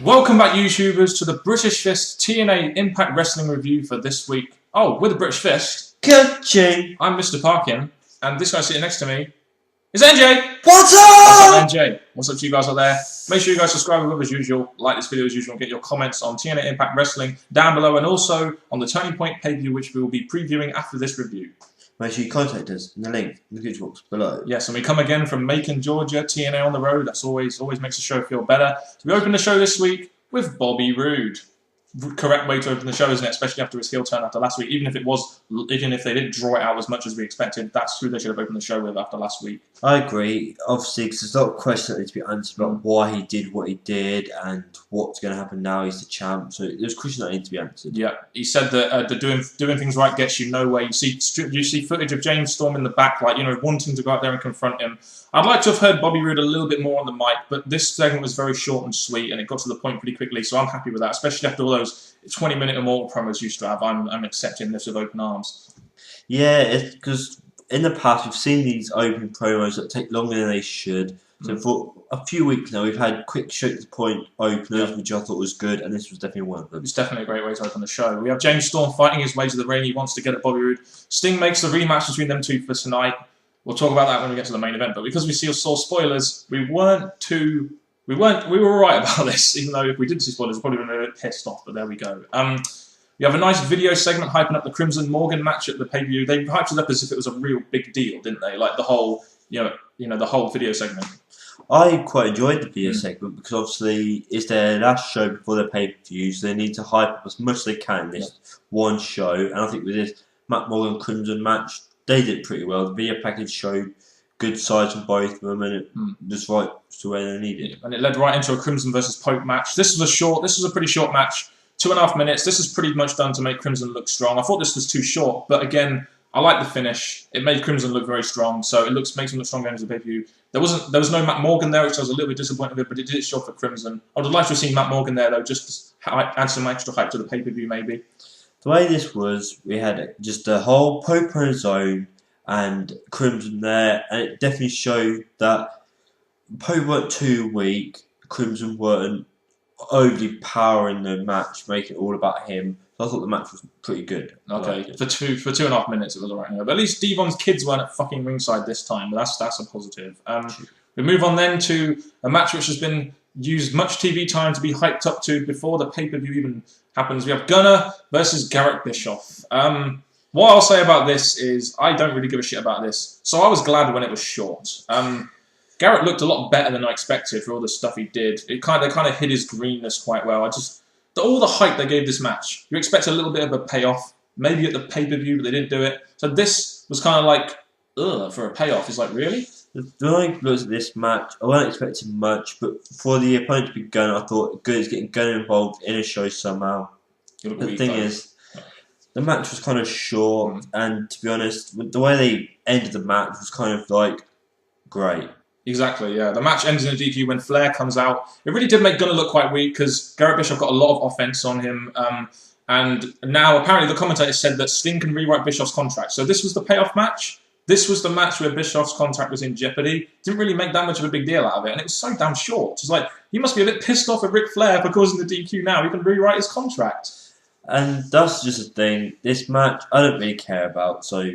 Welcome back, YouTubers, to the British Fist TNA Impact Wrestling review for this week. Oh, with the British Fist. Coaching. I'm Mr. Parkin, and this guy sitting next to me is NJ. What's up? What's up, NJ? What's up to you guys out there? Make sure you guys subscribe as usual, like this video as usual, and get your comments on TNA Impact Wrestling down below, and also on the Turning Point pay-per-view, which we will be previewing after this review. Make sure you contact us in the link in the description box below. Yes, and we come again from Macon, Georgia, TNA on the road. That's always makes the show feel better. So we open the show this week with Bobby Roode. Correct way to open the show, isn't it? Especially after his heel turn after last week. Even if they didn't draw it out as much as we expected, that's who they should have opened the show with after last week. I agree. Obviously, because there's a lot of questions that need to be answered about why he did what he did and what's going to happen now. He's the champ, so there's questions that need to be answered. Yeah, he said that doing things right gets you nowhere. You see footage of James Storm in the back, wanting to go out there and confront him. I'd like to have heard Bobby Roode a little bit more on the mic, but this segment was very short and sweet, and it got to the point pretty quickly. So I'm happy with that, especially after all those 20-minute or more promos used to have. I'm accepting this with open arms. Yeah, it's because in the past we've seen these open promos that take longer than they should. So for a few weeks now, we've had quick straight to the point openers, which I thought was good, and this was definitely one of them. It's definitely a great way to open the show. We have James Storm fighting his way to the ring. He wants to get at Bobby Roode. Sting makes the rematch between them two for tonight. We'll talk about that when we get to the main event. But because we saw spoilers, we were alright about this. Even though if we didn't see spoilers, we'd probably been a bit pissed off. But there we go. We have a nice video segment hyping up the Crimson Morgan match at the pay-per-view. They hyped it up as if it was a real big deal, didn't they? Like the whole, the whole video segment. I quite enjoyed the video segment because obviously it's their last show before their pay-per-view, so they need to hype up as much as they can in this one show. And I think with this Matt Morgan Crimson match, they did pretty well. The video package showed good sides from both of them, and it was right to where they needed. And it led right into a Crimson versus Pope match. This was a pretty short match, 2.5 minutes. This is pretty much done to make Crimson look strong. I thought this was too short, but again, I like the finish. It made Crimson look very strong, so it makes him look strong going into the pay-per-view. There was no Matt Morgan there, which I was a little bit disappointed with, but it did show for Crimson. I would have liked to have seen Matt Morgan there though, just to add some extra hype to the pay-per-view maybe. The way this was, we had just a whole Pope on his own and Crimson there, and it definitely showed that Pope weren't too weak, Crimson weren't overly powering the match, making it all about him. So I thought the match was pretty good. Okay, for 2.5 minutes it was alright. But at least Devon's kids weren't at fucking ringside this time. But that's a positive. We move on then to a match which has been used much TV time to be hyped up to before the pay-per-view even happens. We have Gunner versus Garett Bischoff. What I'll say about this is I don't really give a shit about this. So I was glad when it was short. Garett looked a lot better than I expected for all the stuff he did. They kind of hid his greenness quite well. All the hype they gave this match, you expect a little bit of a payoff, maybe at the pay-per-view, but they didn't do it. So this was kind of like, ugh, for a payoff. It's like, really? When I looked at this match, I wasn't expecting much, but for the opponent to be Gunner, I thought good is getting Gunner involved in a show somehow. The thing is, the match was kind of short, and to be honest, the way they ended the match was kind of like great. Exactly, yeah. The match ends in a DQ when Flair comes out. It really did make Gunner look quite weak because Garett Bischoff got a lot of offense on him. And now apparently the commentator said that Sting can rewrite Bischoff's contract. So this was the payoff match. This was the match where Bischoff's contract was in jeopardy. Didn't really make that much of a big deal out of it. And it was so damn short. It's like, you must be a bit pissed off at Ric Flair for causing the DQ now. He can rewrite his contract. And that's just a thing. This match, I don't really care about, so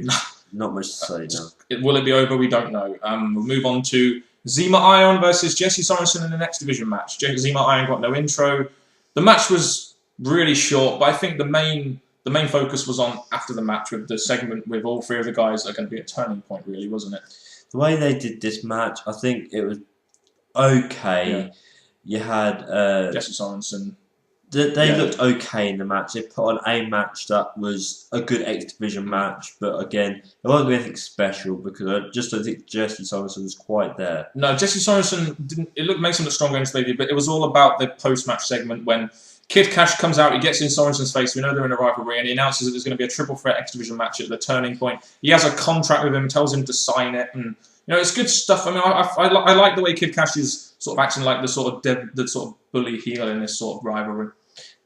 not much to say now. Will it be over? We don't know. We'll move on to Zema Ion versus Jesse Sorensen in the next division match. Zema Ion got no intro. The match was really short, but I think the main focus was on after the match with the segment with all three of the guys that are going to be a turning point, really, wasn't it? The way they did this match, I think it was okay. Yeah. You had Jesse Sorensen. They looked okay in the match. They put on a match that was a good X-Division match, but again, it wasn't anything special because I just don't think Jesse Sorensen was quite there. No, Jesse Sorensen didn't. It makes him look stronger in this, but it was all about the post-match segment when Kid Cash comes out, he gets in Sorensen's face. We know they're in a rivalry, and he announces that there's going to be a triple threat X-Division match at the turning point. He has a contract with him, tells him to sign it, and it's good stuff. I mean, I like the way Kid Cash is sort of acting like the sort of bully heel in this sort of rivalry.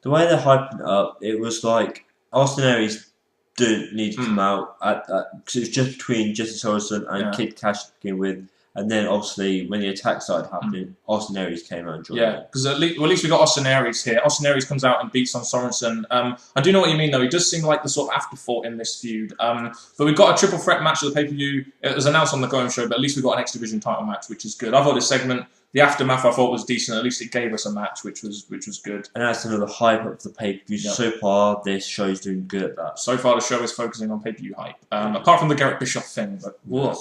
The way they're hyping it up, it was like Austin Aries didn't need to come out because it was just between Jesse Sorensen and Kid Cash to begin with, And then obviously when the attack started happening, Austin Aries came out and joined. Yeah, because at least we got Austin Aries here. Austin Aries comes out and beats on Sorensen. I do know what you mean though. He does seem like the sort of afterthought in this feud. But we've got a triple threat match at the pay-per-view. It was announced on the Go Home show, but at least we got an X Division title match, which is good. I thought this segment, the aftermath, I thought was decent. At least it gave us a match, which was good. And that's another hype up for the pay-per-view. Yep. So far, this show's doing good at that. So far, the show is focusing on pay-per-view hype. Apart from the Garett Bischoff thing, but whoa.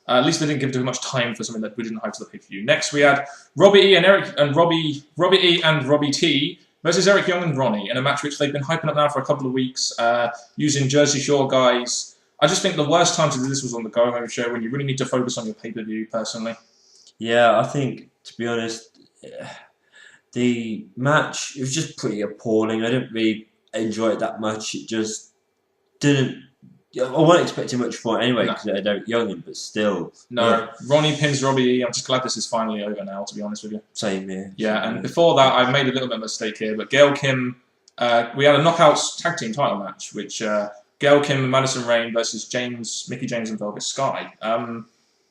At least they didn't give too much time for something that we didn't hype to the pay-per-view. Next, we had Robbie E and Robbie T versus Eric Young and Ronnie in a match which they've been hyping up now for a couple of weeks, using Jersey Shore guys. I just think the worst time to do this was on the Go Home show when you really need to focus on your pay-per-view, personally. Yeah, I think, to be honest, the match, it was just pretty appalling. I didn't really enjoy it that much. It just didn't... I wasn't expecting much for it anyway because they're Eric Young, but still. No, yeah. Ronnie pins Robbie E. I'm just glad this is finally over now, to be honest with you. Same here. Yeah, and before that, I made a little bit of a mistake here, but Gail Kim, we had a Knockouts tag team title match, which Gail Kim and Madison Rayne versus Mickie James and Velvet Sky.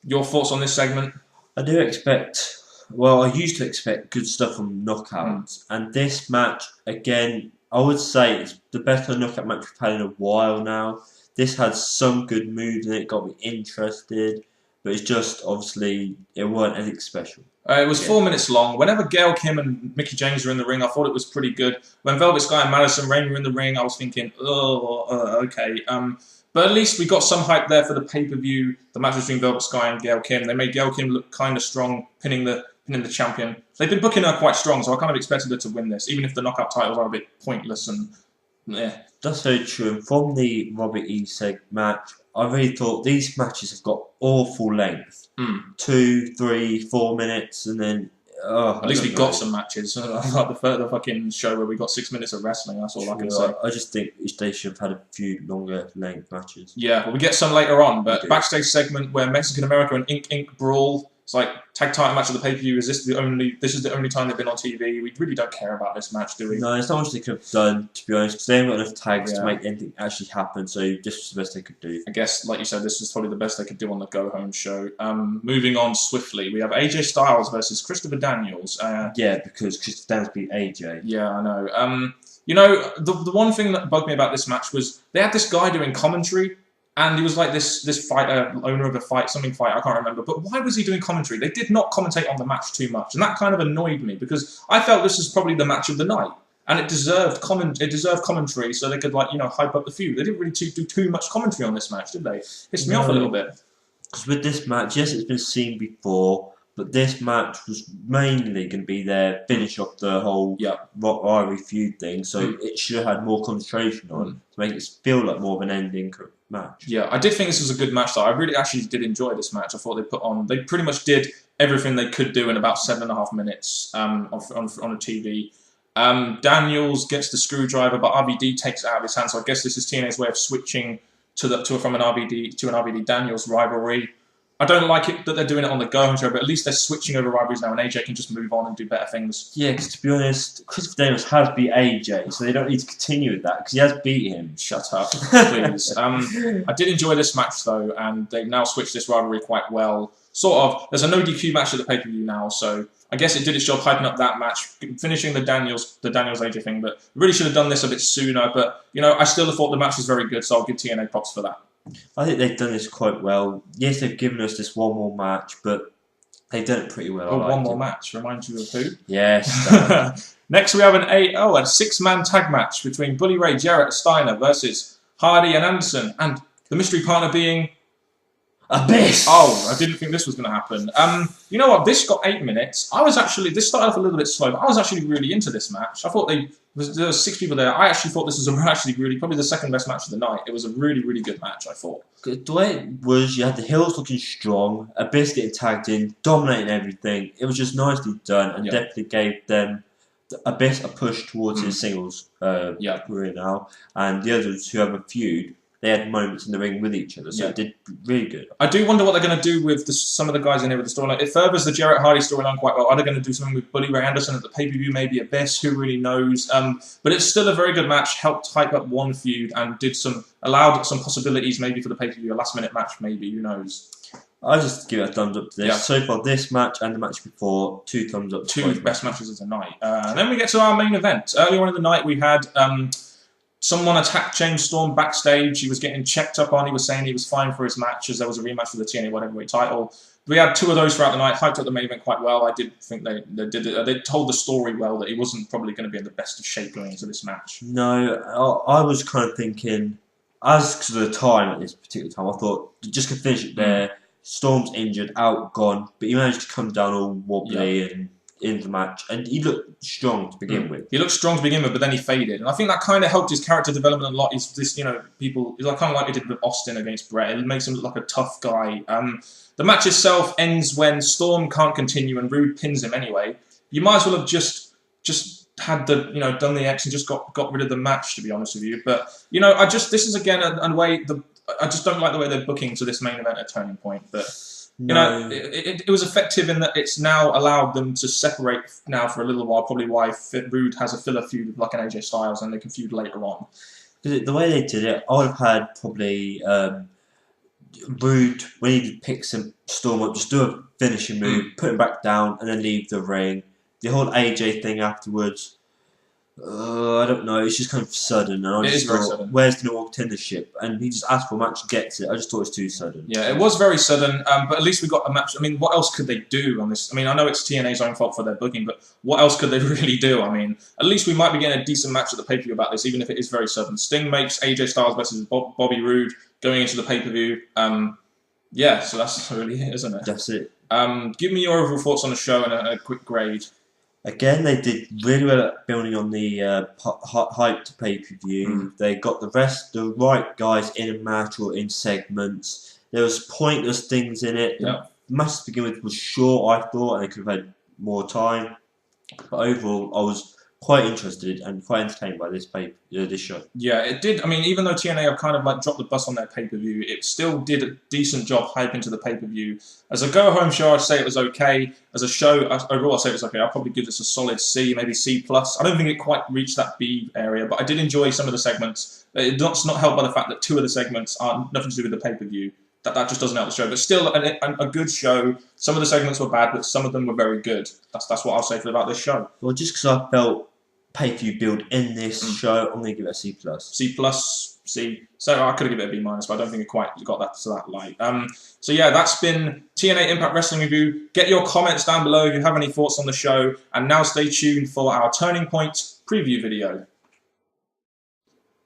Your thoughts on this segment? I used to expect good stuff from Knockouts, and this match, again, I would say it's the best kind of knockout match we've had in a while now. This had some good moves in it, got me interested, but it's just, obviously, it weren't anything special. It was 4 minutes long. Whenever Gail Kim and Mickie James were in the ring, I thought it was pretty good. When Velvet Sky and Madison Rayne were in the ring, I was thinking, okay. But at least we got some hype there for the pay-per-view, the match between Velvet Sky and Gail Kim. They made Gail Kim look kind of strong, pinning the champion. They've been booking her quite strong, so I kind of expected her to win this, even if the knockout titles are a bit pointless and... yeah. That's very true. And from the Robert E. match, I really thought these matches have got awful length. 2, 3, 4 minutes, and then... at least we got some matches. Like the fucking show where we got 6 minutes of wrestling, that's all I can say. I just think they should have had a few longer length matches. Yeah, well, we get some later on, but backstage segment where Mexican America and Inc. brawl. It's like tag title match of the pay-per-view. This is the only time they've been on TV. We really don't care about this match, do we? No, it's not much they could have done, to be honest, because they haven't got enough tags to make anything actually happen, so this was the best they could do. I guess, like you said, this was probably the best they could do on the Go Home show. Moving on swiftly, we have AJ Styles versus Christopher Daniels. Yeah, because Christopher Daniels beat AJ. Yeah, I know. You know, the one thing that bugged me about this match was they had this guy doing commentary. And he was like this fighter, owner of a fight, I can't remember. But why was he doing commentary? They did not commentate on the match too much. And that kind of annoyed me because I felt this was probably the match of the night. And it deserved commentary so they could, like, you know, hype up the feud. They didn't really do too much commentary on this match, did they? Pissed me off a little bit. Because with this match, yes, it's been seen before, but this match was mainly going to be their finish off the whole rivalry feud thing. So it should have had more concentration on to make it feel like more of an ending match. Yeah, I did think this was a good match though. I really actually did enjoy this match. I thought they pretty much did everything they could do in about 7.5 minutes on a TV. Daniels gets the screwdriver, but RVD takes it out of his hand. So I guess this is TNA's way of switching from an RVD to an RVD Daniels rivalry. I don't like it that they're doing it on the Go Home show, but at least they're switching over rivalries now, and AJ can just move on and do better things. Yeah, because to be honest, Christopher Daniels has beat AJ, so they don't need to continue with that, because he has beat him. Shut up, please. I did enjoy this match, though, and they've now switched this rivalry quite well. Sort of. There's a no DQ match at the pay-per-view now, so I guess it did its job hyping up that match, finishing the Daniels AJ thing, but really should have done this a bit sooner, but, you know, I still thought the match was very good, so I'll give TNA props for that. I think they've done this quite well. Yes, they've given us this one more match, but they've done it pretty well. One more match. Remind you of who? Yes. Next, we have a 6-man tag match between Bully Ray, Jarrett, Steiner versus Hardy and Anderson, and the mystery partner being Abyss. Oh, I didn't think this was going to happen. You know what? This got 8 minutes. This started off a little bit slow, but I was actually really into this match. I thought there were 6 people there. I actually thought this was probably the second best match of the night. It was a really, really good match, I thought. The way it was, you had the Hills looking strong, Abyss getting tagged in, dominating everything. It was just nicely done and definitely gave them Abyss a push towards his singles career now. And the others who have a feud, they had moments in the ring with each other, so it did really good. I do wonder what they're going to do with some of the guys in here with the storyline. It furthers the Jarrett Hardy storyline quite well. Are they going to do something with Bully Ray Anderson at the pay-per-view? Maybe Abyss, who really knows? But it's still a very good match, helped hype up one feud, and allowed some possibilities maybe for the pay-per-view, a last-minute match maybe, who knows? I just give it a thumbs up to this. Yeah. So far, this match and the match before, 2 thumbs up. Two best matches of the night. Then we get to our main event. Earlier on in the night, we had someone attack James Storm backstage. He was getting checked up on. He was saying he was fine for his match, as there was a rematch for the TNA World Heavyweight title. We had 2 of those throughout the night. Hyped up the main event quite well. I did think they did it. They told the story well that he wasn't probably going to be in the best of shape going into this match. No, I was kind of thinking, because of the time at this particular time, I thought just could finish it there. Storm's injured, out, gone, but he managed to come down all wobbly and in the match, and he looked strong to begin with. He looked strong to begin with, but then he faded, and I think that kind of helped his character development a lot. He's this, people, he's like kind of like he did with Austin against Brett. It makes him look like a tough guy. The match itself ends when Storm can't continue and Roode pins him anyway. You might as well have just had the done the X and just got rid of the match, to be honest with you. But this is again a way I just don't like the way they're booking to this main event at Turning Point, but. It was effective in that it's now allowed them to separate now for a little while, probably why Roode has a filler feud with like an AJ Styles and they can feud later on. The way they did it, I would have had probably Roode, when he picks him, Storm up, just do a finishing move, put him back down and then leave the ring. The whole AJ thing afterwards, I don't know, it's just kind of sudden. And I just thought, sudden. Where's the new contendership? And he just asked for a match, gets it. I just thought it was too sudden. Yeah, it was very sudden, but at least we got a match. I mean, what else could they do on this? I mean, I know it's TNA's own fault for their booking, but what else could they really do? I mean, at least we might be getting a decent match at the pay-per-view about this, even if it is very sudden. Sting makes AJ Styles versus Bobby Roode going into the pay-per-view. So that's really it, isn't it? That's it. Give me your overall thoughts on the show and a quick grade. Again, they did really well at building on the hype to pay-per-view. They got the right guys in a match or in segments. There was pointless things in it. Yeah. The match to begin with was short, I thought, and they could have had more time. But overall, I was quite interested and quite entertained by this show. Yeah, it did. I mean, even though TNA have kind of like dropped the bus on their pay-per-view, it still did a decent job hyping to the pay-per-view. As a go-home show, I'd say it was okay. As a show, overall, I'd say it was okay. I'd probably give this a solid C, maybe C+. I don't think it quite reached that B area, but I did enjoy some of the segments. It's not helped by the fact that 2 of the segments are nothing to do with the pay-per-view. That just doesn't help the show. But still, a good show. Some of the segments were bad, but some of them were very good. That's what I'll say about this show. Well, just because I felt pay-per-view build in this show, I'm going to give it a C+. C+. So I could have given it a B-, but I don't think it quite got that to that light. So yeah, that's been TNA Impact Wrestling Review. Get your comments down below if you have any thoughts on the show. And now stay tuned for our Turning Point preview video.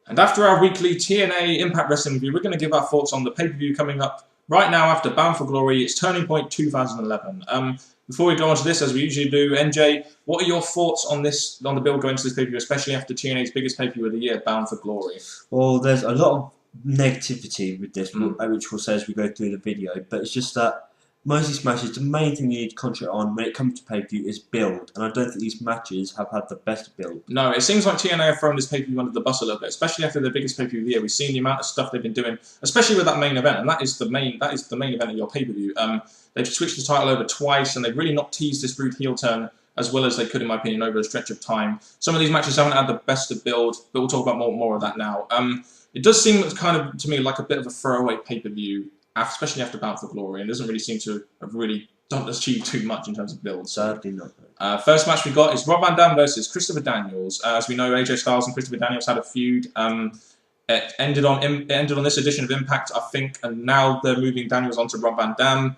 And after our weekly TNA Impact Wrestling Review, we're going to give our thoughts on the pay-per-view coming up right now after Bound for Glory. It's Turning Point 2011. Before we go on to this, as we usually do, NJ, what are your thoughts on the build going to this pay-per-view, especially after TNA's biggest pay-per-view of the year, Bound for Glory? Well, there's a lot of negativity with this, which we'll say as we go through the video, but it's just that most of these matches, the main thing you need to concentrate on when it comes to pay-per-view is build, and I don't think these matches have had the best build. No, it seems like TNA have thrown this pay-per-view under the bus a little bit, especially after their biggest pay-per-view of the year. We've seen the amount of stuff they've been doing, especially with that main event, and that is the main event of your pay-per-view. They've switched the title over twice, and they've really not teased this Roode heel turn as well as they could, in my opinion, over a stretch of time. Some of these matches haven't had the best of build, but we'll talk about more of that now. It does seem kind of, to me, like a bit of a throwaway pay-per-view, especially after Bound for Glory, and doesn't really seem to have really done achieve too much in terms of build. Sadly not. First match we got is Rob Van Dam versus Christopher Daniels. As we know, AJ Styles and Christopher Daniels had a feud. It ended on this edition of Impact, I think, and now they're moving Daniels onto Rob Van Dam.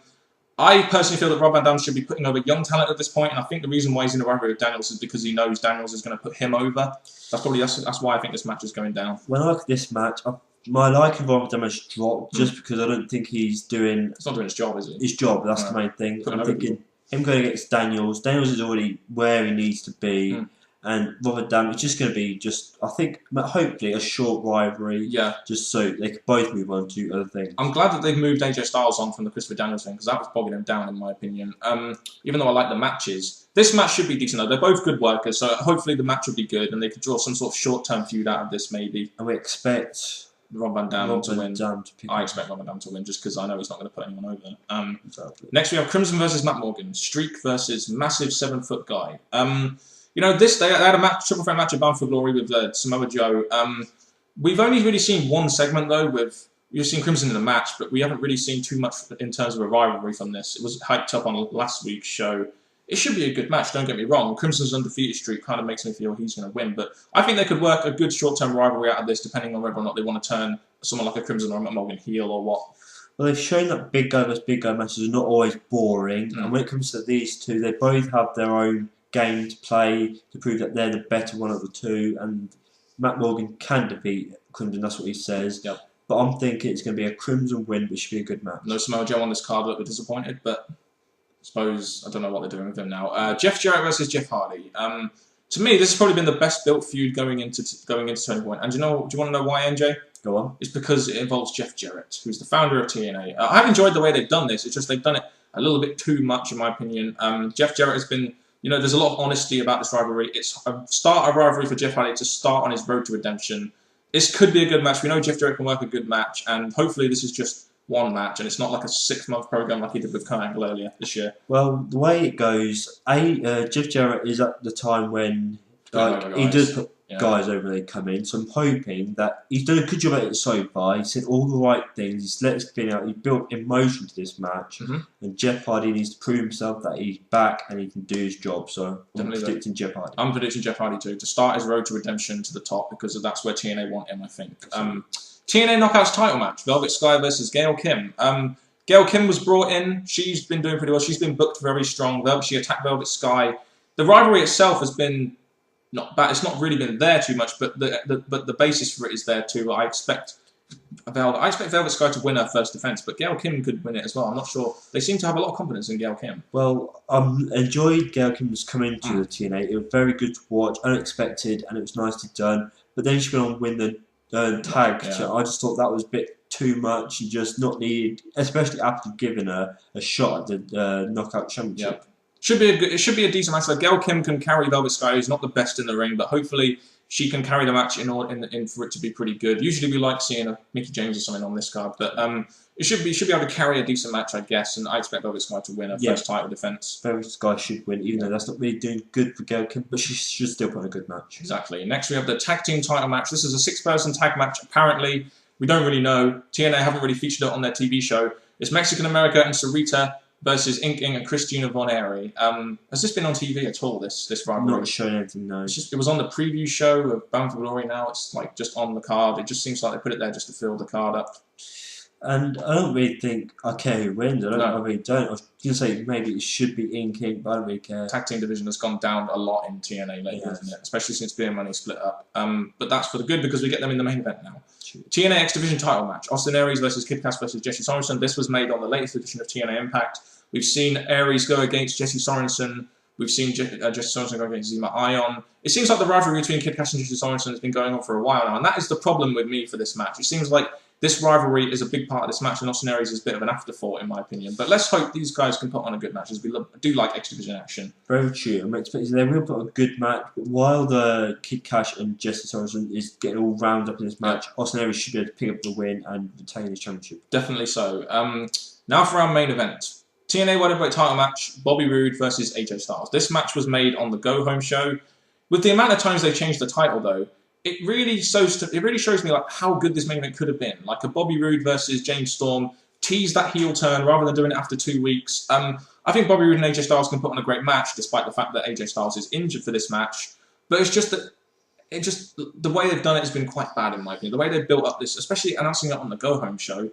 I personally feel that Rob Van Dam should be putting over young talent at this point, and I think the reason why he's in a rivalry with Daniels is because he knows Daniels is going to put him over. That's why I think this match is going down. When I look at this match, my liking for Rob Van Dam has dropped just because I don't think he's doing... He's not doing his job, is he? His job, that's the main thing. I'm thinking him going against Daniels. Daniels is already where he needs to be. And Rob Van Dam, it's just going to be I think, hopefully a short rivalry. Yeah. Just so they can both move on to other things. I'm glad that they've moved AJ Styles on from the Christopher Daniels thing, because that was bogging him down, in my opinion. Even though I like the matches. This match should be decent, though. They're both good workers, so hopefully the match will be good, and they could draw some sort of short-term feud out of this, maybe. And we expect Rob Van Dam to win. I expect Rob Van Dam to win, just because I know he's not going to put anyone over. Exactly. Next we have Crimson versus Matt Morgan. Streak versus massive 7-foot guy. They had a triple threat match at Bound for Glory with Samoa Joe. We've only really seen one segment though with we've seen Crimson in the match, but we haven't really seen too much in terms of a rivalry from this. It was hyped up on last week's show. It should be a good match, don't get me wrong. Crimson's undefeated streak kind of makes me feel he's going to win, but I think they could work a good short-term rivalry out of this, depending on whether or not they want to turn someone like a Crimson or a Morgan heel or what. Well, they've shown that big guy versus big guy matches are not always boring, and when it comes to these two, they both have their own game to play to prove that they're the better one of the two, and Matt Morgan can defeat Crimson, that's what he says. Yep. But I'm thinking it's going to be a Crimson win, but it should be a good match. No Samoa Joe on this card, look, we're disappointed, but I suppose I don't know what they're doing with him now. Jeff Jarrett versus Jeff Hardy. To me, this has probably been the best built feud going into Turning Point. And do you want to know why, NJ? Go on. It's because it involves Jeff Jarrett, who's the founder of TNA. I've enjoyed the way they've done this. It's just they've done it a little bit too much, in my opinion. Jeff Jarrett has been, there's a lot of honesty about this rivalry. It's a start of rivalry for Jeff Hardy to start on his road to redemption. This could be a good match. We know Jeff Jarrett can work a good match, and hopefully this is just one match, and it's not like a 6-month program like he did with Kurt Angle earlier this year. Well, the way it goes, Jeff Jarrett is at the time when he does put guys over they come in, so I'm hoping that he's done a good job at it so far. He said all the right things, he's let us spin out, he built emotion to this match, and Jeff Hardy needs to prove himself that he's back and he can do his job, so I'm predicting Jeff Hardy. I'm predicting Jeff Hardy too, to start his road to redemption to the top, because that's where TNA want him, I think. TNA Knockouts title match, Velvet Sky versus Gail Kim. Gail Kim was brought in, she's been doing pretty well, she's been booked very strong, she attacked Velvet Sky. The rivalry itself has been not bad. It's not really been there too much, but the basis for it is there too. I expect Velvet Sky to win her first defense, but Gail Kim could win it as well. I'm not sure. They seem to have a lot of confidence in Gail Kim. Well, I enjoyed Gail Kim's coming to the TNA. It was very good to watch, unexpected, and it was nicely done. But then she went on to win the tag. Yeah. So I just thought that was a bit too much. You just not needed, especially after giving her a shot at the Knockout Championship. Yep. It should be a decent match. Like Gail Kim can carry Velvet Sky, who's not the best in the ring, but hopefully she can carry the match in for it to be pretty good. Usually we like seeing a Mickie James or something on this card, but it should be able to carry a decent match, I guess, and I expect Velvet Sky to win her first title defense. Velvet Sky should win, even though that's not really doing good for Gail Kim, but she should still put on a good match. Exactly. Next we have the tag team title match. This is a 6-person tag match. Apparently, we don't really know. TNA haven't really featured it on their TV show. It's Mexican America and Sarita versus Ink and Christina Von Airy. Has this been on TV at all, this rivalry? Not showing anything, no. It was on the preview show of Bound for Glory now. It's like just on the card. It just seems like they put it there just to fill the card up. And I don't really think I care who wins. I really don't. I was going to say maybe it should be Ink, but I don't really care. Tag team division has gone down a lot in TNA lately, hasn't it? Especially since Beer Money split up. But that's for the good because we get them in the main event now. TNA X Division title match. Austin Aries versus Kid Cass versus Jesse Sorensen. This was made on the latest edition of TNA Impact. We've seen Aries go against Jesse Sorensen. We've seen Jesse Sorensen go against Zema Ion. It seems like the rivalry between Kid Cass and Jesse Sorensen has been going on for a while now, and that is the problem with me for this match. It seems like this rivalry is a big part of this match, and Austin Aries is a bit of an afterthought, in my opinion. But let's hope these guys can put on a good match, as we do like X Division action. Very true. I'm expecting they will put on a good match, but while the Kid Cash and Jesse Sorensen is getting all round up in this match, Austin Aries should be able to pick up the win and retain his championship. Definitely so. Now for our main event. TNA World Heavyweight title match, Bobby Roode versus AJ Styles. This match was made on the Go Home show. With the amount of times they changed the title, though, it really shows me like how good this main event could have been. Like a Bobby Roode versus James Storm, tease that heel turn rather than doing it after 2 weeks. I think Bobby Roode and AJ Styles can put on a great match, despite the fact that AJ Styles is injured for this match. But it's just that the way they've done it has been quite bad, in my opinion. The way they've built up this, especially announcing it on the Go Home show.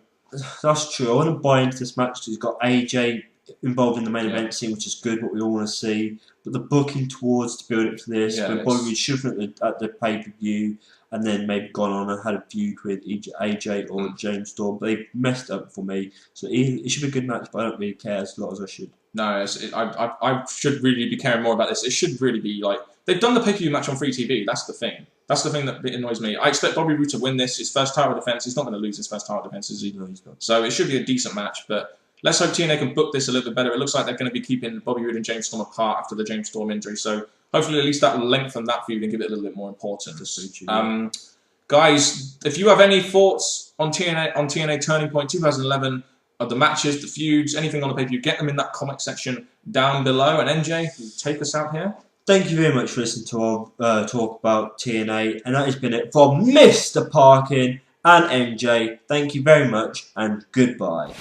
That's true. I want to buy into this match. He's got AJ involved in the main event scene, which is good, what we all want to see. But the booking towards to build up to this, when Bobby should have at the pay-per-view and then maybe gone on and had a feud with AJ or James Storm. But they've messed up for me. So it should be a good match, but I don't really care as lot as I should. No, I should really be caring more about this. It should really be like... They've done the pay-per-view match on free TV. That's the thing. That's the thing that annoys me. I expect Bobby Roode to win this. His first title defense. He's not going to lose his first title defense, is he? No, he's not. So it should be a decent match, but let's hope TNA can book this a little bit better. It looks like they're going to be keeping Bobby Roode and James Storm apart after the James Storm injury. So hopefully at least that will lengthen that feud and give it a little bit more importance. Guys, if you have any thoughts on TNA Turning Point 2011, of the matches, the feuds, anything on the pay-per-view, get them in that comment section down below. And NJ, you take us out here. Thank you very much for listening to our talk about TNA. And that has been it from Mr. Parkin and MJ. Thank you very much, and goodbye.